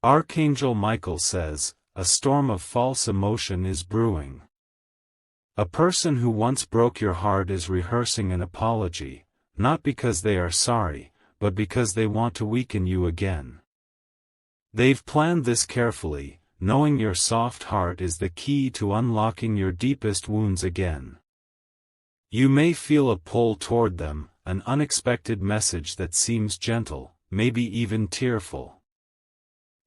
Archangel Michael says, a storm of false emotion is brewing. A person who once broke your heart is rehearsing an apology, not because they are sorry, but because they want to weaken you again. They've planned this carefully, knowing your soft heart is the key to unlocking your deepest wounds again. You may feel a pull toward them, an unexpected message that seems gentle, maybe even tearful.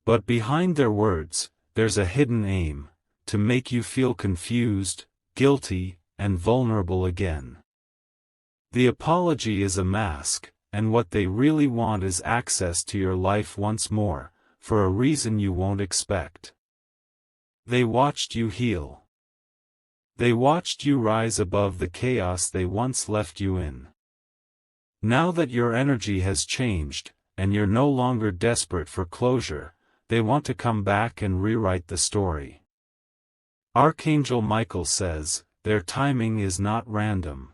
But behind their words, there's a hidden aim, to make you feel confused, guilty, and vulnerable again. The apology is a mask, and what they really want is access to your life once more, for a reason you won't expect. They watched you heal. They watched you rise above the chaos they once left you in. Now that your energy has changed, and you're no longer desperate for closure, they want to come back and rewrite the story. Archangel Michael says, their timing is not random.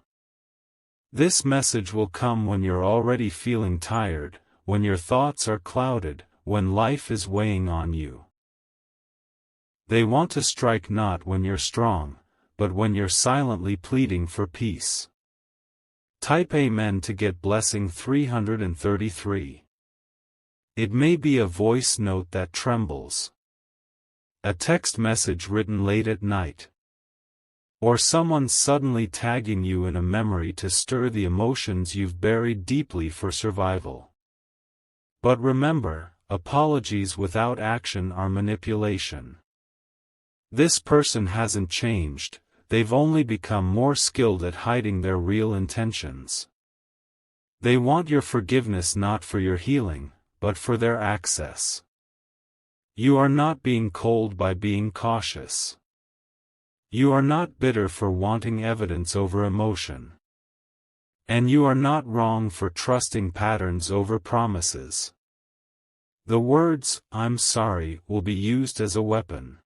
This message will come when you're already feeling tired, when your thoughts are clouded, when life is weighing on you. They want to strike not when you're strong, but when you're silently pleading for peace. Type Amen to get blessing 333. It may be a voice note that trembles. A text message written late at night. Or someone suddenly tagging you in a memory to stir the emotions you've buried deeply for survival. But remember, apologies without action are manipulation. This person hasn't changed, they've only become more skilled at hiding their real intentions. They want your forgiveness not for your healing, but for their access. You are not being cold by being cautious. You are not bitter for wanting evidence over emotion. And you are not wrong for trusting patterns over promises. The words, "I'm sorry," will be used as a weapon.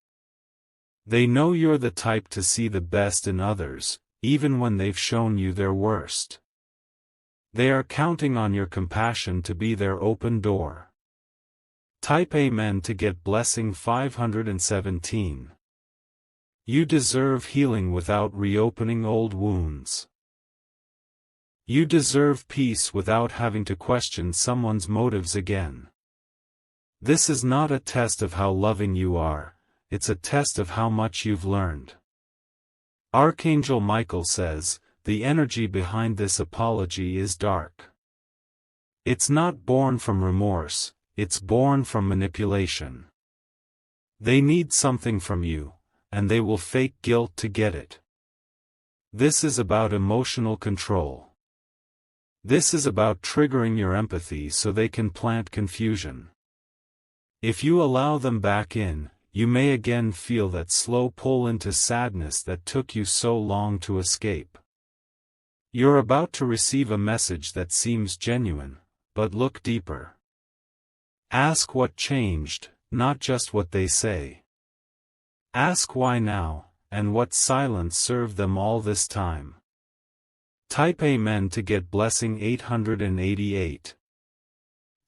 They know you're the type to see the best in others, even when they've shown you their worst. They are counting on your compassion to be their open door. Type Amen to get blessing 517. You deserve healing without reopening old wounds. You deserve peace without having to question someone's motives again. This is not a test of how loving you are, it's a test of how much you've learned. Archangel Michael says, the energy behind this apology is dark. It's not born from remorse, it's born from manipulation. They need something from you, and they will fake guilt to get it. This is about emotional control. This is about triggering your empathy so they can plant confusion. If you allow them back in, you may again feel that slow pull into sadness that took you so long to escape. You're about to receive a message that seems genuine, but look deeper. Ask what changed, not just what they say. Ask why now, and what silence served them all this time. Type Amen to get blessing 888.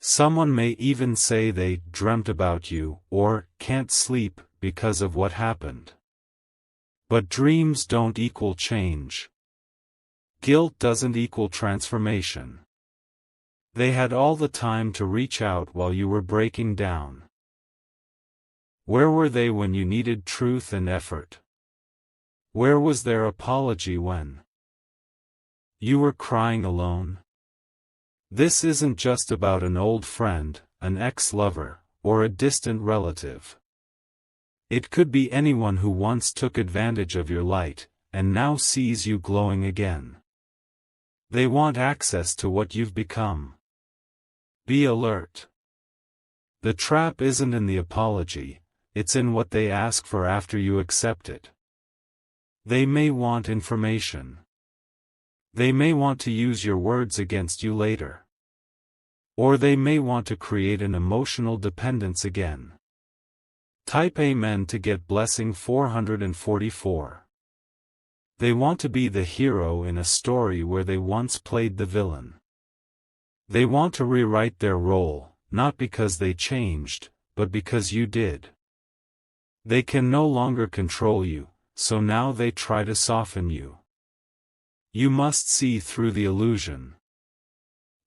Someone may even say they dreamt about you, or can't sleep, because of what happened. But dreams don't equal change. Guilt doesn't equal transformation. They had all the time to reach out while you were breaking down. Where were they when you needed truth and effort? Where was their apology when you were crying alone? This isn't just about an old friend, an ex-lover, or a distant relative. It could be anyone who once took advantage of your light, and now sees you glowing again. They want access to what you've become. Be alert. The trap isn't in the apology, it's in what they ask for after you accept it. They may want information. They may want to use your words against you later. Or they may want to create an emotional dependence again. Type Amen to get blessing 444. They want to be the hero in a story where they once played the villain. They want to rewrite their role, not because they changed, but because you did. They can no longer control you, so now they try to soften you. You must see through the illusion.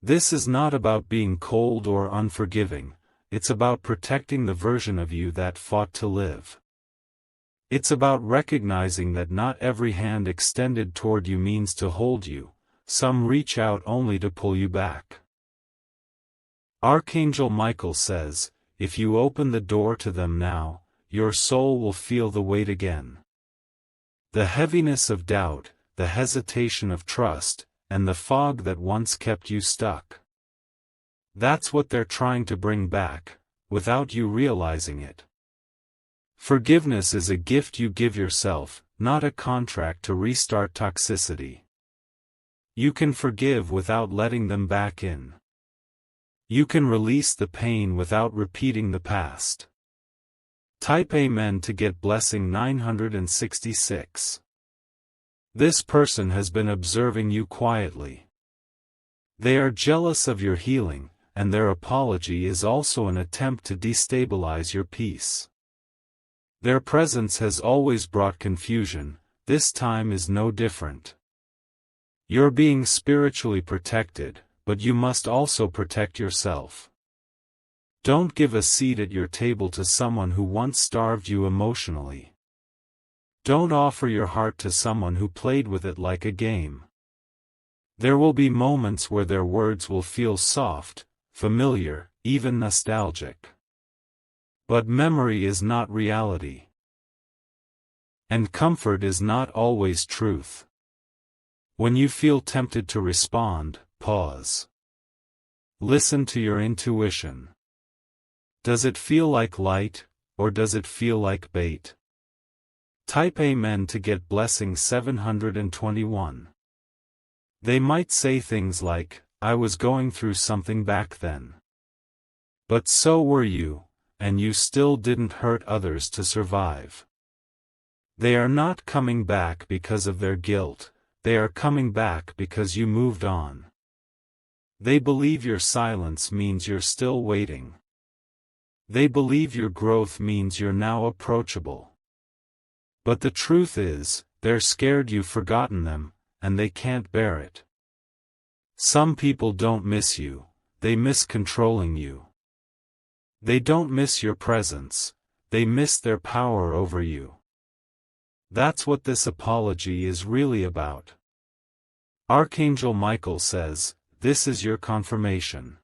This is not about being cold or unforgiving, it's about protecting the version of you that fought to live. It's about recognizing that not every hand extended toward you means to hold you, some reach out only to pull you back. Archangel Michael says, if you open the door to them now, your soul will feel the weight again. The heaviness of doubt, the hesitation of trust, and the fog that once kept you stuck. That's what they're trying to bring back, without you realizing it. Forgiveness is a gift you give yourself, not a contract to restart toxicity. You can forgive without letting them back in. You can release the pain without repeating the past. Type Amen to get blessing 966. This person has been observing you quietly. They are jealous of your healing, and their apology is also an attempt to destabilize your peace. Their presence has always brought confusion, this time is no different. You're being spiritually protected, but you must also protect yourself. Don't give a seat at your table to someone who once starved you emotionally. Don't offer your heart to someone who played with it like a game. There will be moments where their words will feel soft, familiar, even nostalgic. But memory is not reality. And comfort is not always truth. When you feel tempted to respond, pause. Listen to your intuition. Does it feel like light, or does it feel like bait? Type Amen to get blessing 721. They might say things like, I was going through something back then. But so were you, and you still didn't hurt others to survive. They are not coming back because of their guilt, they are coming back because you moved on. They believe your silence means you're still waiting. They believe your growth means you're now approachable. But the truth is, they're scared you've forgotten them, and they can't bear it. Some people don't miss you, they miss controlling you. They don't miss your presence, they miss their power over you. That's what this apology is really about. Archangel Michael says, this is your confirmation.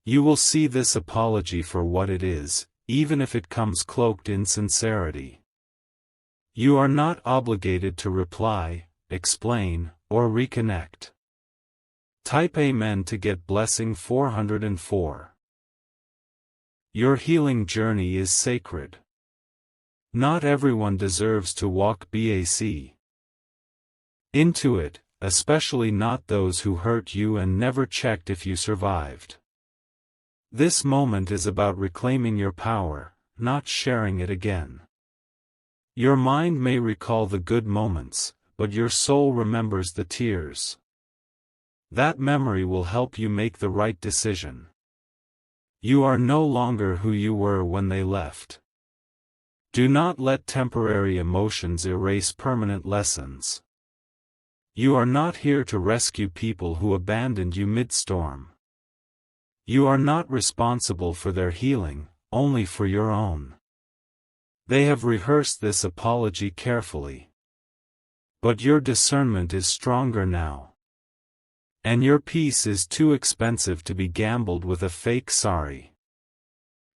You will see this apology for what it is, even if it comes cloaked in sincerity. You are not obligated to reply, explain, or reconnect. Type Amen to get blessing 404. Your healing journey is sacred. Not everyone deserves to walk back into it, especially not those who hurt you and never checked if you survived. This moment is about reclaiming your power, not sharing it again. Your mind may recall the good moments, but your soul remembers the tears. That memory will help you make the right decision. You are no longer who you were when they left. Do not let temporary emotions erase permanent lessons. You are not here to rescue people who abandoned you mid-storm. You are not responsible for their healing, only for your own. They have rehearsed this apology carefully. But your discernment is stronger now. And your peace is too expensive to be gambled with a fake sorry.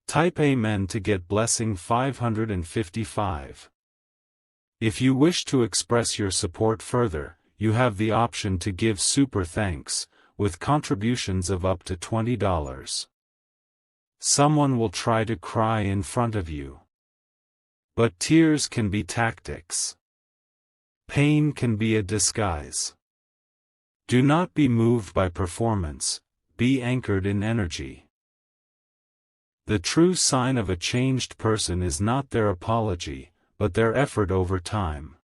Type Amen to get blessing 555. If you wish to express your support further, you have the option to give super thanks, with contributions of up to $20. Someone will try to cry in front of you. But tears can be tactics. Pain can be a disguise. Do not be moved by performance, be anchored in energy. The true sign of a changed person is not their apology, but their effort over time.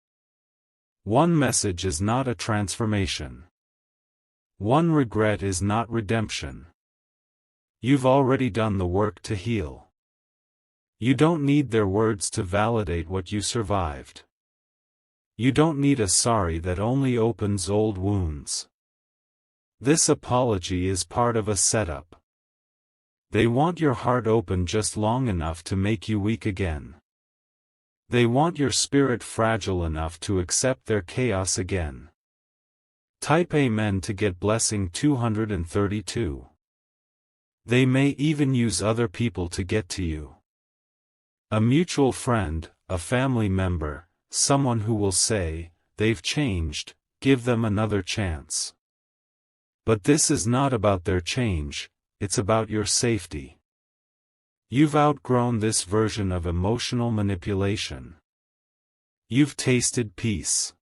One message is not a transformation. One regret is not redemption. You've already done the work to heal. You don't need their words to validate what you survived. You don't need a sorry that only opens old wounds. This apology is part of a setup. They want your heart open just long enough to make you weak again. They want your spirit fragile enough to accept their chaos again. Type Amen to get blessing 232. They may even use other people to get to you. A mutual friend, a family member, someone who will say, they've changed, give them another chance. But this is not about their change, it's about your safety. You've outgrown this version of emotional manipulation. You've tasted peace.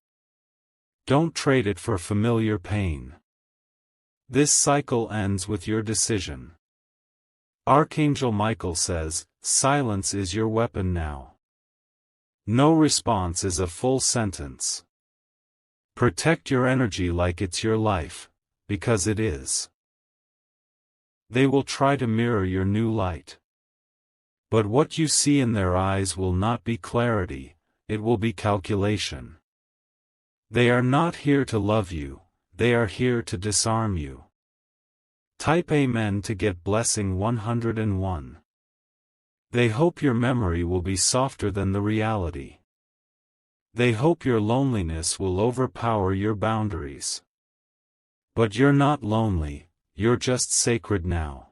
Don't trade it for familiar pain. This cycle ends with your decision. Archangel Michael says, silence is your weapon now. No response is a full sentence. Protect your energy like it's your life, because it is. They will try to mirror your new light. But what you see in their eyes will not be clarity, it will be calculation. They are not here to love you, they are here to disarm you. Type Amen to get blessing 101. They hope your memory will be softer than the reality. They hope your loneliness will overpower your boundaries. But you're not lonely, you're just sacred now.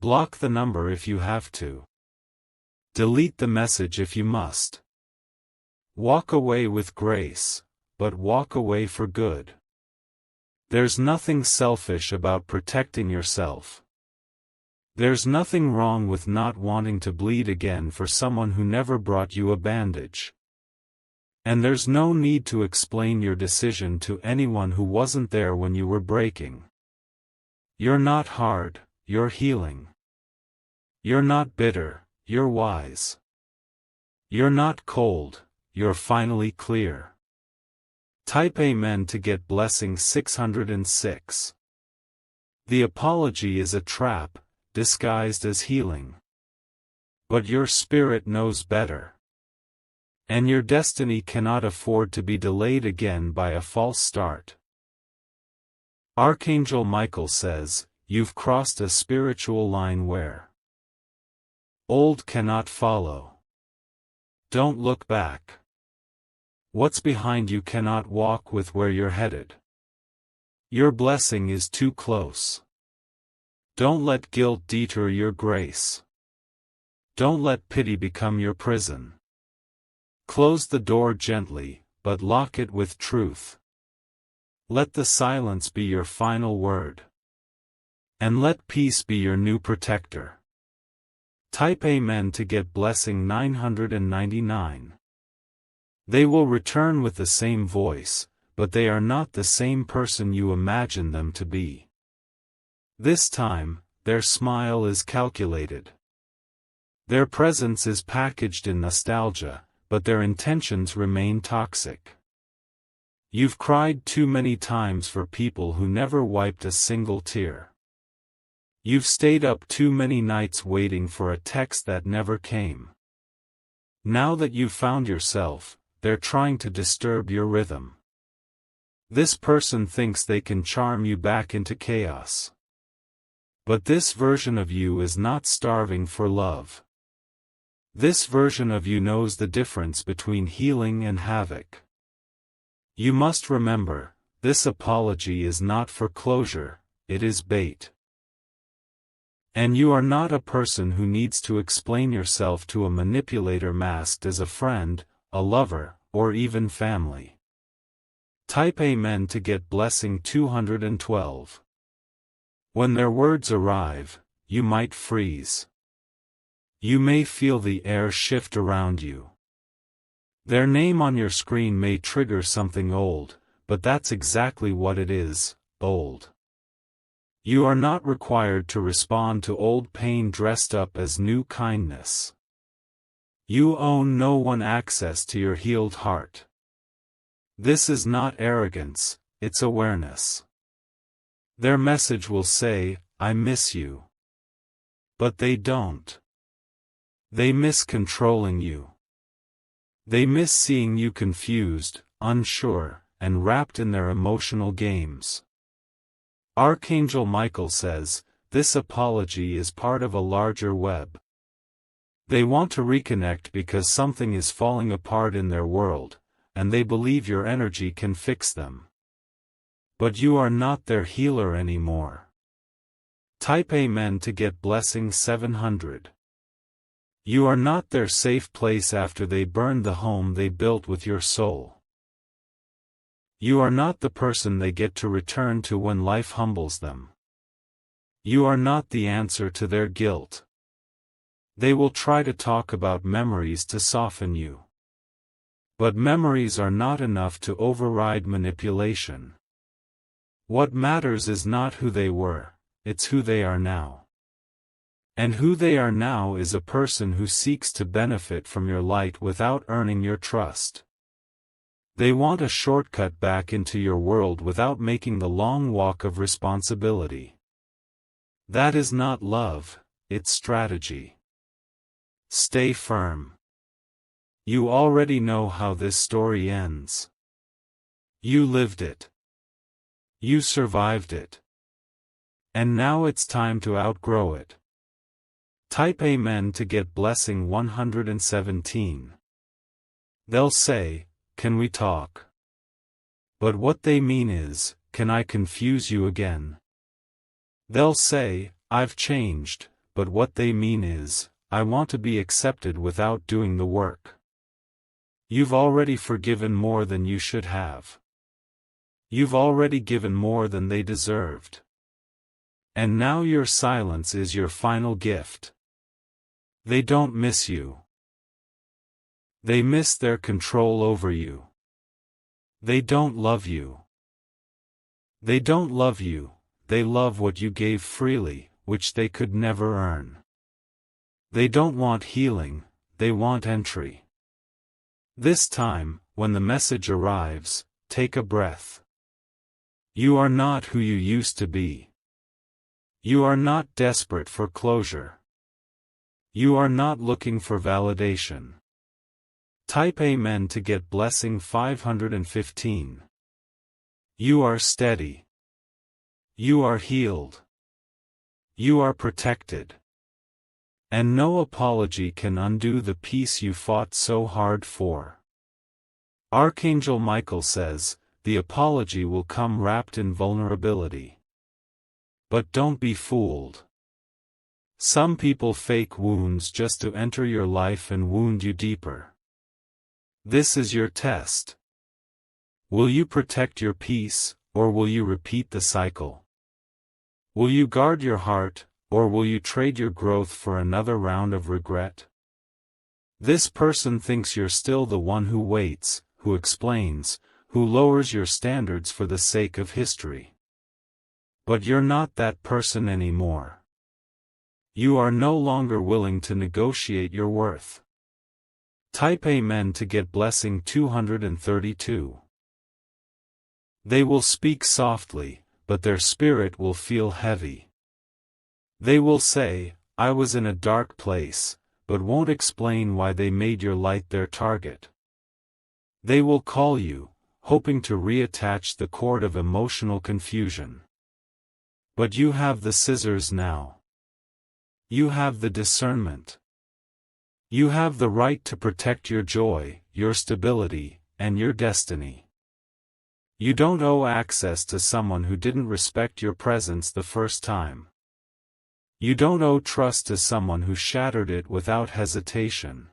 Block the number if you have to. Delete the message if you must. Walk away with grace, but walk away for good. There's nothing selfish about protecting yourself. There's nothing wrong with not wanting to bleed again for someone who never brought you a bandage. And there's no need to explain your decision to anyone who wasn't there when you were breaking. You're not hard, you're healing. You're not bitter, you're wise. You're not cold, you're finally clear. Type Amen to get blessing 606. The apology is a trap, disguised as healing. But your spirit knows better. And your destiny cannot afford to be delayed again by a false start. Archangel Michael says, you've crossed a spiritual line where old cannot follow. Don't look back. What's behind you cannot walk with where you're headed. Your blessing is too close. Don't let guilt detour your grace. Don't let pity become your prison. Close the door gently, but lock it with truth. Let the silence be your final word. And let peace be your new protector. Type Amen to get blessing 999. They will return with the same voice, but they are not the same person you imagine them to be. This time, their smile is calculated. Their presence is packaged in nostalgia, but their intentions remain toxic. You've cried too many times for people who never wiped a single tear. You've stayed up too many nights waiting for a text that never came. Now that you've found yourself, they're trying to disturb your rhythm. This person thinks they can charm you back into chaos. But this version of you is not starving for love. This version of you knows the difference between healing and havoc. You must remember, this apology is not for closure, it is bait. And you are not a person who needs to explain yourself to a manipulator masked as a friend, a lover, or even family. Type Amen to get blessing 212. When their words arrive, you might freeze. You may feel the air shift around you. Their name on your screen may trigger something old, but that's exactly what it is, old. You are not required to respond to old pain dressed up as new kindness. You own no one access to your healed heart. This is not arrogance, it's awareness. Their message will say, I miss you. But they don't. They miss controlling you. They miss seeing you confused, unsure, and wrapped in their emotional games. Archangel Michael says, this apology is part of a larger web. They want to reconnect because something is falling apart in their world, and they believe your energy can fix them. But you are not their healer anymore. Type Amen to get blessing 700. You are not their safe place after they burned the home they built with your soul. You are not the person they get to return to when life humbles them. You are not the answer to their guilt. They will try to talk about memories to soften you. But memories are not enough to override manipulation. What matters is not who they were, it's who they are now. And who they are now is a person who seeks to benefit from your light without earning your trust. They want a shortcut back into your world without making the long walk of responsibility. That is not love, it's strategy. Stay firm. You already know how this story ends. You lived it. You survived it. And now it's time to outgrow it. Type Amen to get blessing 117. They'll say, can we talk? But what they mean is, can I confuse you again? They'll say, I've changed, but what they mean is, I want to be accepted without doing the work. You've already forgiven more than you should have. You've already given more than they deserved. And now your silence is your final gift. They don't miss you. They miss their control over you. They don't love you. They don't love you, they love what you gave freely, which they could never earn. They don't want healing, they want entry. This time, when the message arrives, take a breath. You are not who you used to be. You are not desperate for closure. You are not looking for validation. Type Amen to get blessing 515. You are steady. You are healed. You are protected. And no apology can undo the peace you fought so hard for. Archangel Michael says, the apology will come wrapped in vulnerability. But don't be fooled. Some people fake wounds just to enter your life and wound you deeper. This is your test. Will you protect your peace, or will you repeat the cycle? Will you guard your heart, or will you trade your growth for another round of regret? This person thinks you're still the one who waits, who explains, who lowers your standards for the sake of history. But you're not that person anymore. You are no longer willing to negotiate your worth. Type Amen to get blessing 232. They will speak softly, but their spirit will feel heavy. They will say, I was in a dark place, but won't explain why they made your light their target. They will call you, hoping to reattach the cord of emotional confusion. But you have the scissors now. You have the discernment. You have the right to protect your joy, your stability, and your destiny. You don't owe access to someone who didn't respect your presence the first time. You don't owe trust to someone who shattered it without hesitation.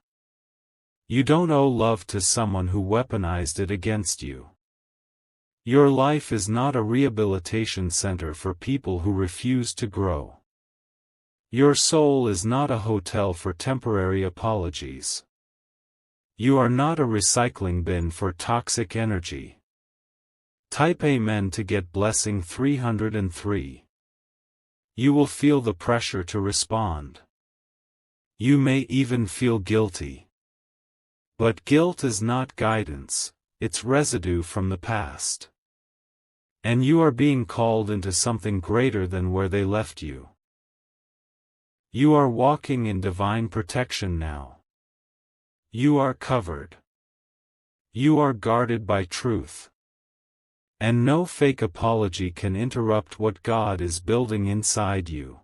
You don't owe love to someone who weaponized it against you. Your life is not a rehabilitation center for people who refuse to grow. Your soul is not a hotel for temporary apologies. You are not a recycling bin for toxic energy. Type Amen to get blessing 303. You will feel the pressure to respond. You may even feel guilty. But guilt is not guidance, it's residue from the past. And you are being called into something greater than where they left you. You are walking in divine protection now. You are covered. You are guarded by truth. And no fake apology can interrupt what God is building inside you.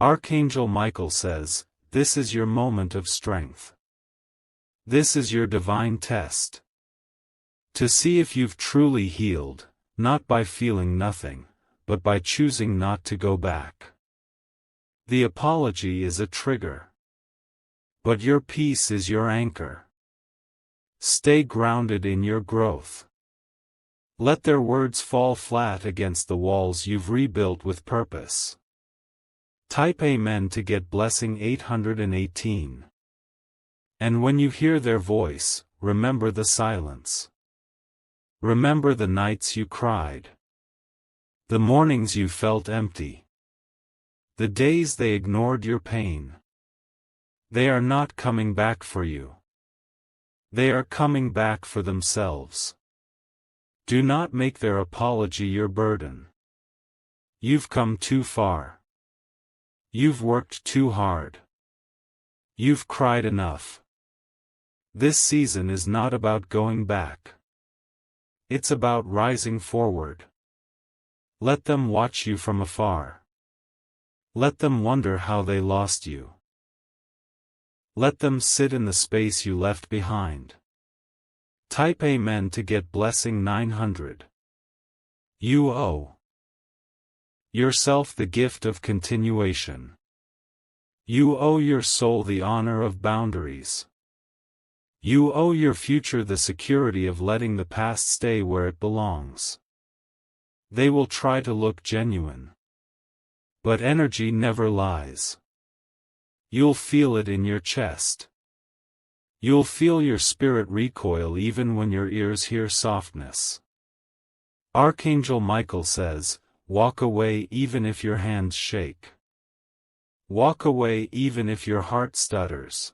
Archangel Michael says, this is your moment of strength. This is your divine test. To see if you've truly healed, not by feeling nothing, but by choosing not to go back. The apology is a trigger. But your peace is your anchor. Stay grounded in your growth. Let their words fall flat against the walls you've rebuilt with purpose. Type Amen to get blessing 818. And when you hear their voice, remember the silence. Remember the nights you cried. The mornings you felt empty. The days they ignored your pain. They are not coming back for you. They are coming back for themselves. Do not make their apology your burden. You've come too far. You've worked too hard. You've cried enough. This season is not about going back. It's about rising forward. Let them watch you from afar. Let them wonder how they lost you. Let them sit in the space you left behind. Type Amen to get blessing 900. You owe yourself the gift of continuation. You owe your soul the honor of boundaries. You owe your future the security of letting the past stay where it belongs. They will try to look genuine. But energy never lies. You'll feel it in your chest. You'll feel your spirit recoil even when your ears hear softness. Archangel Michael says, walk away even if your hands shake. Walk away even if your heart stutters.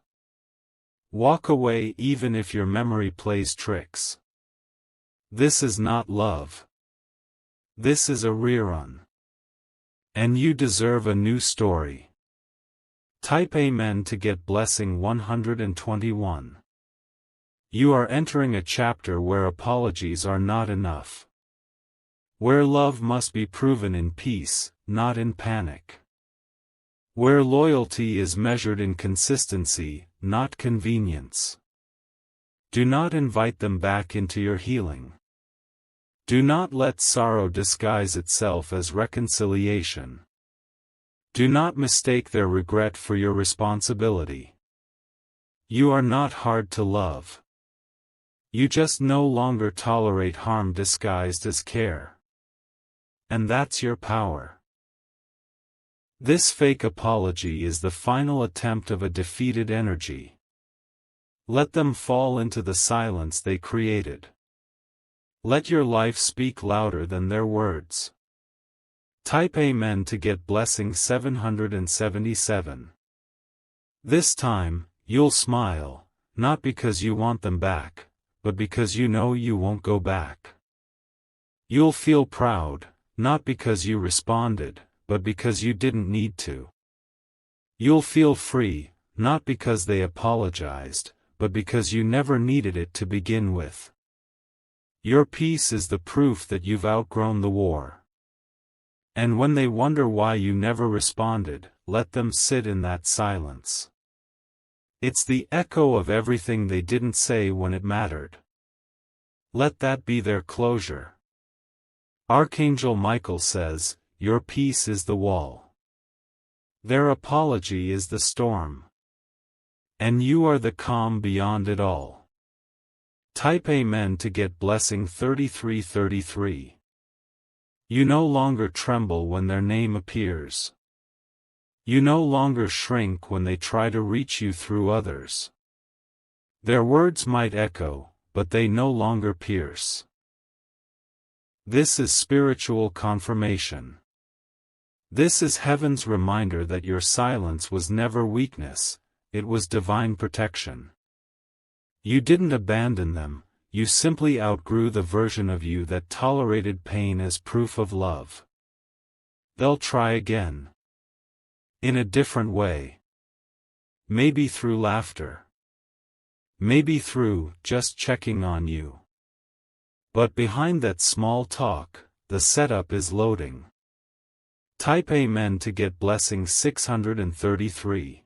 Walk away even if your memory plays tricks. This is not love. This is a rerun. And you deserve a new story. Type Amen to get blessing 121. You are entering a chapter where apologies are not enough. Where love must be proven in peace, not in panic. Where loyalty is measured in consistency, not convenience. Do not invite them back into your healing. Do not let sorrow disguise itself as reconciliation. Do not mistake their regret for your responsibility. You are not hard to love. You just no longer tolerate harm disguised as care. And that's your power. This fake apology is the final attempt of a defeated energy. Let them fall into the silence they created. Let your life speak louder than their words. Type Amen to get blessing 777. This time, you'll smile, not because you want them back, but because you know you won't go back. You'll feel proud, not because you responded, but because you didn't need to. You'll feel free, not because they apologized, but because you never needed it to begin with. Your peace is the proof that you've outgrown the war. And when they wonder why you never responded, let them sit in that silence. It's the echo of everything they didn't say when it mattered. Let that be their closure. Archangel Michael says, your peace is the wall. Their apology is the storm. And you are the calm beyond it all. Type Amen to get blessing 3333. You no longer tremble when their name appears. You no longer shrink when they try to reach you through others. Their words might echo, but they no longer pierce. This is spiritual confirmation. This is heaven's reminder that your silence was never weakness, it was divine protection. You didn't abandon them, you simply outgrew the version of you that tolerated pain as proof of love. They'll try again. In a different way. Maybe through laughter. Maybe through just checking on you. But behind that small talk, the setup is loading. Type Amen to get blessing 633.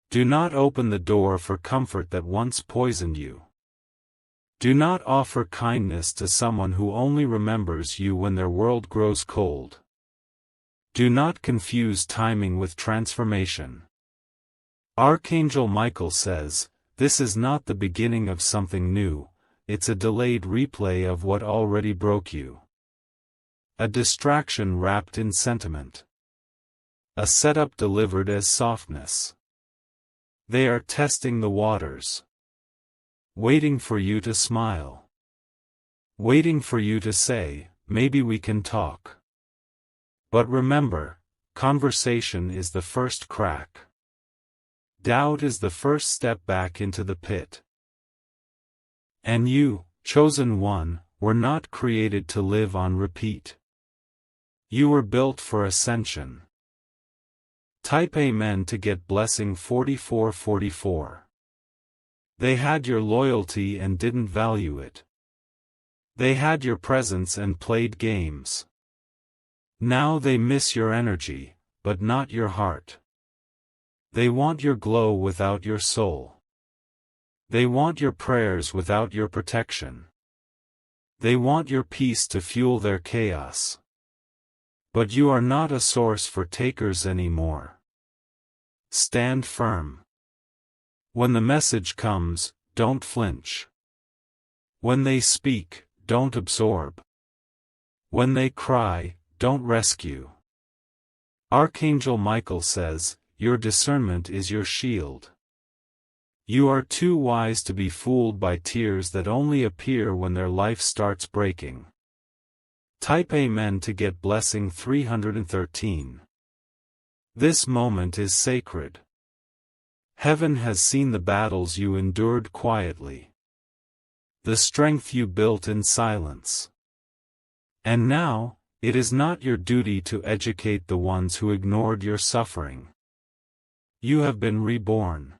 Do not open the door for comfort that once poisoned you. Do not offer kindness to someone who only remembers you when their world grows cold. Do not confuse timing with transformation. Archangel Michael says, this is not the beginning of something new, it's a delayed replay of what already broke you. A distraction wrapped in sentiment. A setup delivered as softness. They are testing the waters. Waiting for you to smile. Waiting for you to say, maybe we can talk. But remember, conversation is the first crack. Doubt is the first step back into the pit. And you, chosen one, were not created to live on repeat. You were built for ascension. Type Amen to get blessing 4444. They had your loyalty and didn't value it. They had your presence and played games. Now they miss your energy, but not your heart. They want your glow without your soul. They want your prayers without your protection. They want your peace to fuel their chaos. But you are not a source for takers anymore. Stand firm. When the message comes, don't flinch. When they speak, don't absorb. When they cry, don't rescue. Archangel Michael says, your discernment is your shield. You are too wise to be fooled by tears that only appear when their life starts breaking. Type Amen to get blessing 313. This moment is sacred. Heaven has seen the battles you endured quietly. The strength you built in silence. And now, it is not your duty to educate the ones who ignored your suffering. You have been reborn.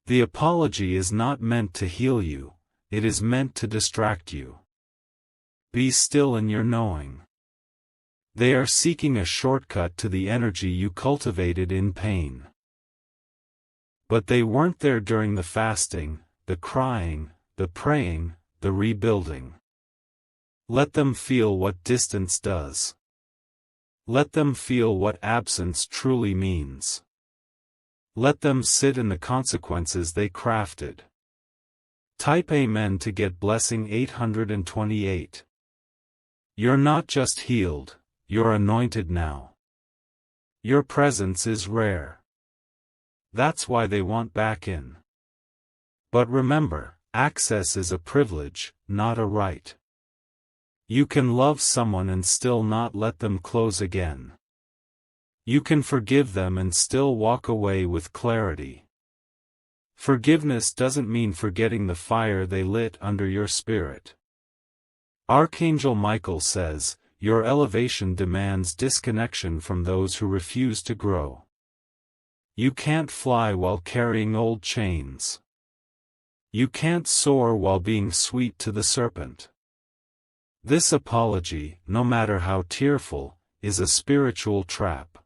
The apology is not meant to heal you, it is meant to distract you. Be still in your knowing. They are seeking a shortcut to the energy you cultivated in pain. But they weren't there during the fasting, the crying, the praying, the rebuilding. Let them feel what distance does. Let them feel what absence truly means. Let them sit in the consequences they crafted. Type Amen to get blessing 828. You're not just healed, you're anointed now. Your presence is rare. That's why they want back in. But remember, access is a privilege, not a right. You can love someone and still not let them close again. You can forgive them and still walk away with clarity. Forgiveness doesn't mean forgetting the fire they lit under your spirit. Archangel Michael says, your elevation demands disconnection from those who refuse to grow. You can't fly while carrying old chains. You can't soar while being sweet to the serpent. This apology, no matter how tearful, is a spiritual trap.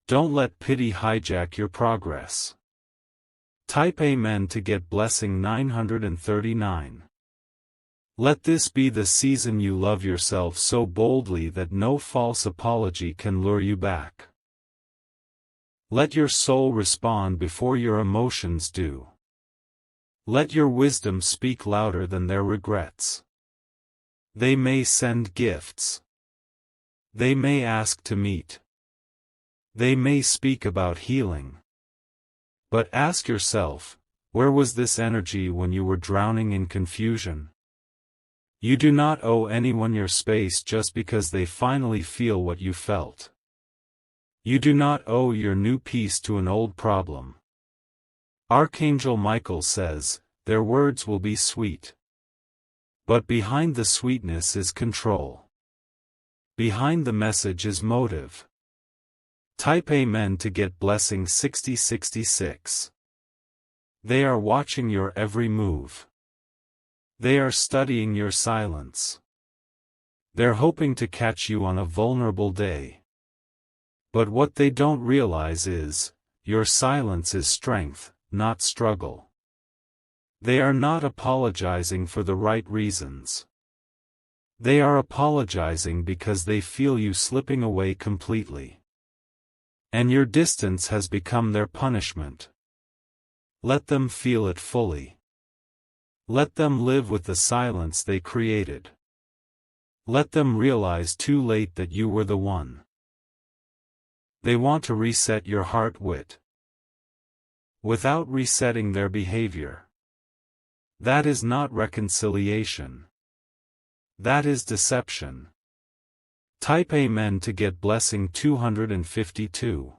Don't let pity hijack your progress. Type Amen to get blessing 939. Let this be the season you love yourself so boldly that no false apology can lure you back. Let your soul respond before your emotions do. Let your wisdom speak louder than their regrets. They may send gifts. They may ask to meet. They may speak about healing. But ask yourself, where was this energy when you were drowning in confusion? You do not owe anyone your space just because they finally feel what you felt. You do not owe your new peace to an old problem. Archangel Michael says, their words will be sweet. But behind the sweetness is control. Behind the message is motive. Type Amen to get blessing 6066. They are watching your every move. They are studying your silence. They're hoping to catch you on a vulnerable day. But what they don't realize is, your silence is strength, not struggle. They are not apologizing for the right reasons. They are apologizing because they feel you slipping away completely. And your distance has become their punishment. Let them feel it fully. Let them live with the silence they created. Let them realize too late that you were the one. They want to reset your heart without resetting their behavior. That is not reconciliation. That is deception. Type Amen to get blessing 252.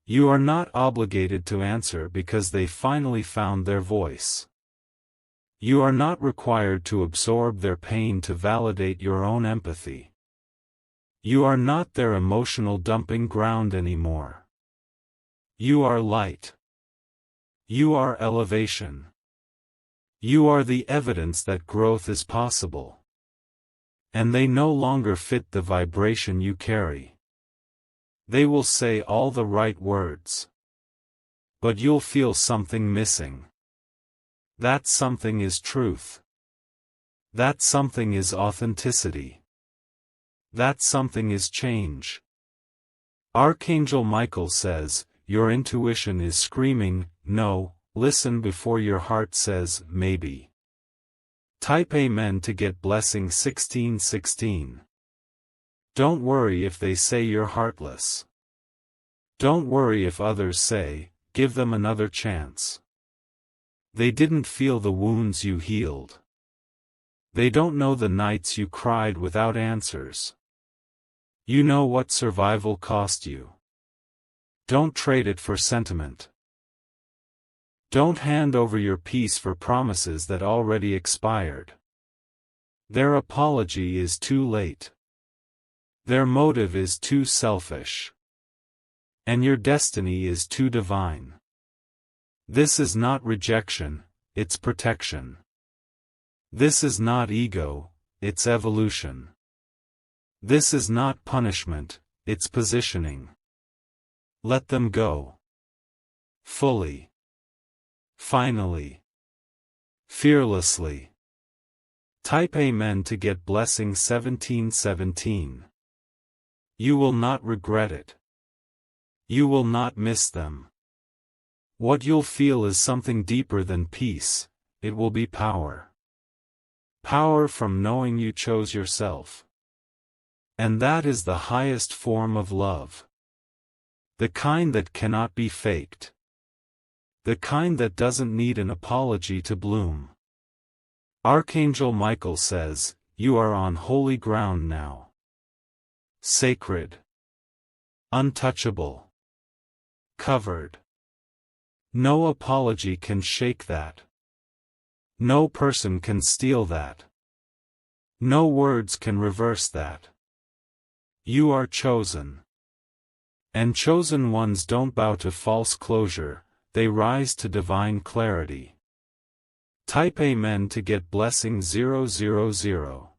You are not obligated to answer because they finally found their voice. You are not required to absorb their pain to validate your own empathy. You are not their emotional dumping ground anymore. You are light. You are elevation. You are the evidence that growth is possible. And they no longer fit the vibration you carry. They will say all the right words. But you'll feel something missing. That something is truth. That something is authenticity. That something is change. Archangel Michael says, your intuition is screaming, no, listen before your heart says, maybe. Type Amen to get blessing 1616. Don't worry if they say you're heartless. Don't worry if others say, give them another chance. They didn't feel the wounds you healed. They don't know the nights you cried without answers. You know what survival cost you. Don't trade it for sentiment. Don't hand over your peace for promises that already expired. Their apology is too late. Their motive is too selfish. And your destiny is too divine. This is not rejection, it's protection. This is not ego, it's evolution. This is not punishment, it's positioning. Let them go. Fully. Finally. Fearlessly. Type Amen to get blessing 1717. You will not regret it. You will not miss them. What you'll feel is something deeper than peace, it will be power. Power from knowing you chose yourself. And that is the highest form of love. The kind that cannot be faked. The kind that doesn't need an apology to bloom. Archangel Michael says, you are on holy ground now. Sacred. Untouchable. Covered. No apology can shake that. No person can steal that. No words can reverse that. You are chosen. And chosen ones don't bow to false closure, they rise to divine clarity. Type Amen to get blessing 000.